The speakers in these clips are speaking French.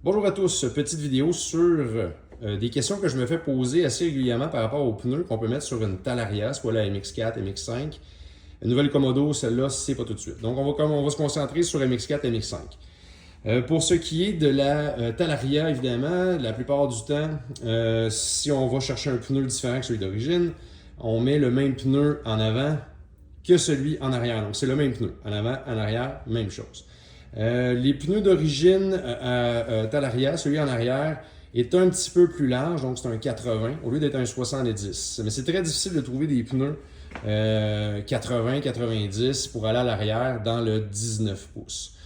Bonjour à tous, petite vidéo sur des questions que je me fais poser assez régulièrement par rapport aux pneus qu'on peut mettre sur une Talaria, soit la MX4, MX5. Une nouvelle Komodo, celle-là, c'est pas tout de suite. Donc on va se concentrer sur MX4, MX5. Pour ce qui est de la Talaria, évidemment, la plupart du temps, si on va chercher un pneu différent que celui d'origine, on met le même pneu en avant que celui en arrière. Donc c'est le même pneu, en avant, en arrière, même chose. Les pneus d'origine Talaria, celui en arrière, est un petit peu plus large, donc c'est un 80 au lieu d'être un 70. Mais c'est très difficile de trouver des pneus 80-90 pour aller à l'arrière dans le 19 pouces.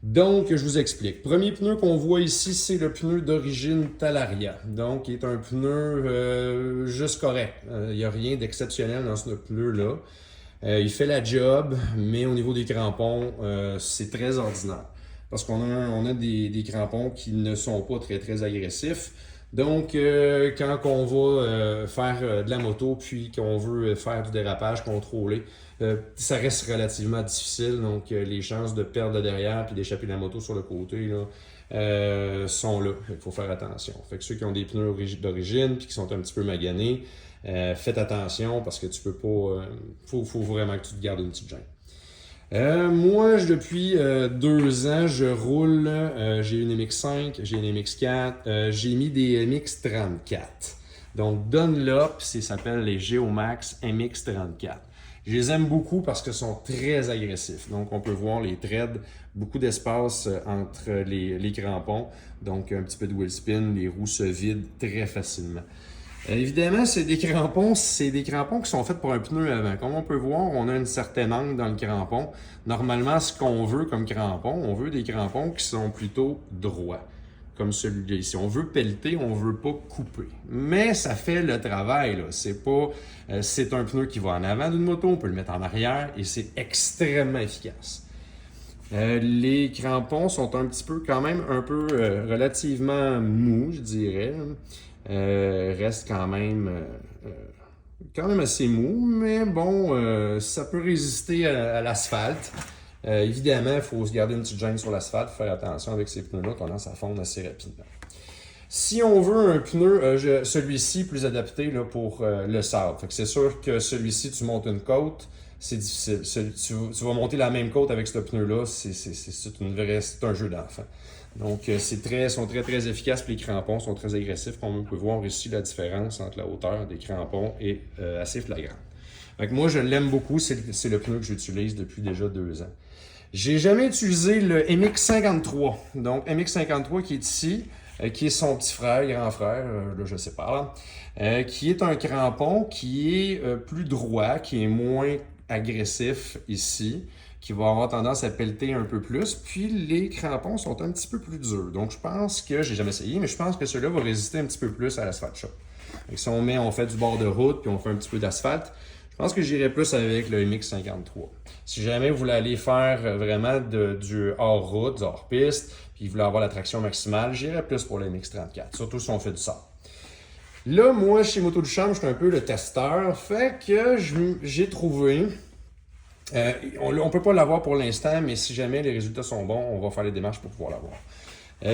Donc, je vous explique. Premier pneu qu'on voit ici, c'est le pneu d'origine Talaria. Donc, il est un pneu juste correct. Il n'y a rien d'exceptionnel dans ce pneu-là. Il fait la job, mais au niveau des crampons, c'est très ordinaire. Parce qu'on a des crampons qui ne sont pas très agressifs. Donc, quand on va faire de la moto, puis qu'on veut faire du dérapage contrôlé, ça reste relativement difficile. Donc, les chances de perdre le derrière puis d'échapper de la moto sur le côté là, sont là. Il faut faire attention. Fait que ceux qui ont des pneus d'origine puis qui sont un petit peu maganés, faites attention parce que tu peux pas. Faut vraiment que tu te gardes une petite gêne. Moi, depuis 2 ans, je roule. J'ai une MX5, j'ai une MX4, j'ai mis des MX34. Donc, Dunlop, ça s'appelle les Geomax MX34. Je les aime beaucoup parce qu'ils sont très agressifs. Donc, on peut voir les threads, beaucoup d'espace entre les crampons. Donc, un petit peu de wheel spin, les roues se vident très facilement. Évidemment, c'est des crampons qui sont faits pour un pneu avant. Comme on peut voir, on a une certaine angle dans le crampon. Normalement, ce qu'on veut comme crampon, on veut des crampons qui sont plutôt droits, comme celui-là ici. On veut pelleter, on veut pas couper. Mais ça fait le travail, là. C'est un pneu qui va en avant d'une moto, on peut le mettre en arrière et c'est extrêmement efficace. Les crampons sont un petit peu, quand même, un peu relativement mous, je dirais. Reste quand même assez mou, mais bon, ça peut résister à l'asphalte. Évidemment, il faut se garder une petite gêne sur l'asphalte, faire attention avec ces pneus-là, tendance à fondre assez rapidement. Si on veut un pneu, celui-ci plus adapté là, pour le sable. C'est sûr que celui-ci, tu montes une côte, c'est difficile. Tu vas monter la même côte avec ce pneu-là, c'est un jeu d'enfant. Donc, sont très efficaces, puis les crampons sont très agressifs. Comme on peut voir ici, la différence entre la hauteur des crampons est assez flagrante. Donc, moi, je l'aime beaucoup. C'est le pneu que j'utilise depuis déjà 2 ans. J'ai jamais utilisé le MX53. Donc, MX53 qui est ici, qui est son petit frère, grand frère, là, je sais pas, qui est un crampon qui est plus droit, qui est moins agressif ici, qui va avoir tendance à pelleter un peu plus, puis les crampons sont un petit peu plus durs. Donc je pense que, j'ai jamais essayé, mais je pense que celui-là va résister un petit peu plus à l'asphalte shop. Donc, si on fait du bord de route, puis on fait un petit peu d'asphalte, je pense que j'irai plus avec le MX53. Si jamais vous voulez aller faire vraiment du hors-route, du hors-piste, puis vous voulez avoir la traction maximale, j'irai plus pour le MX34, surtout si on fait du sable. Là, moi, chez Moto du Champ, je suis un peu le testeur, fait que j'ai trouvé... on ne peut pas l'avoir pour l'instant, mais si jamais les résultats sont bons, on va faire les démarches pour pouvoir l'avoir.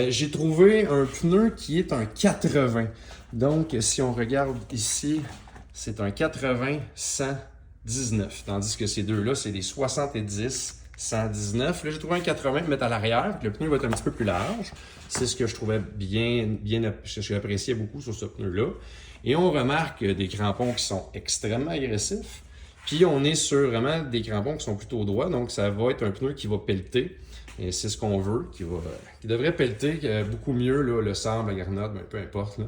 J'ai trouvé un pneu qui est un 80. Donc, si on regarde ici, c'est un 80-119. Tandis que ces deux-là, c'est des 70-119. Là, j'ai trouvé un 80 mettre à l'arrière. Le pneu va être un petit peu plus large. C'est ce que je trouvais ce que j'appréciais beaucoup sur ce pneu-là. Et on remarque des crampons qui sont extrêmement agressifs. Puis on est sur vraiment des crampons qui sont plutôt droits, donc ça va être un pneu qui va pelleter. Et c'est ce qu'on veut, qui devrait pelleter beaucoup mieux là, le sable, la garnotte, peu importe. Là.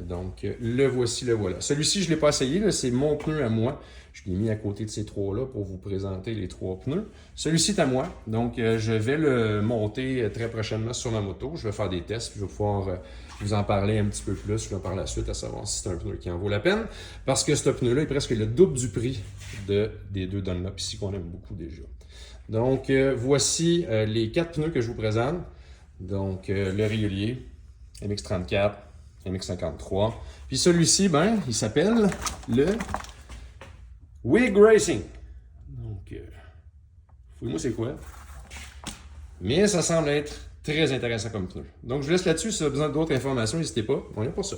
Donc le voici, le voilà. Celui-ci, je ne l'ai pas essayé, c'est mon pneu à moi. Je l'ai mis à côté de ces trois-là pour vous présenter les 3 pneus. Celui-ci est à moi, donc je vais le monter très prochainement sur ma moto. Je vais faire des tests, puis je vais pouvoir vous en parler un petit peu plus là, par la suite, à savoir si c'est un pneu qui en vaut la peine. Parce que ce pneu-là est presque le double du prix des 2 Dunlop ici qu'on aime beaucoup déjà. Donc voici les 4 pneus que je vous présente. Donc le régulier, MX34, MX53. Puis celui-ci, il s'appelle le Wig Racing. Donc, fouille-moi c'est quoi. Mais ça semble être Très intéressant comme pneu. Donc, je vous laisse là-dessus. Si vous avez besoin d'autres informations, n'hésitez pas. On est pour ça.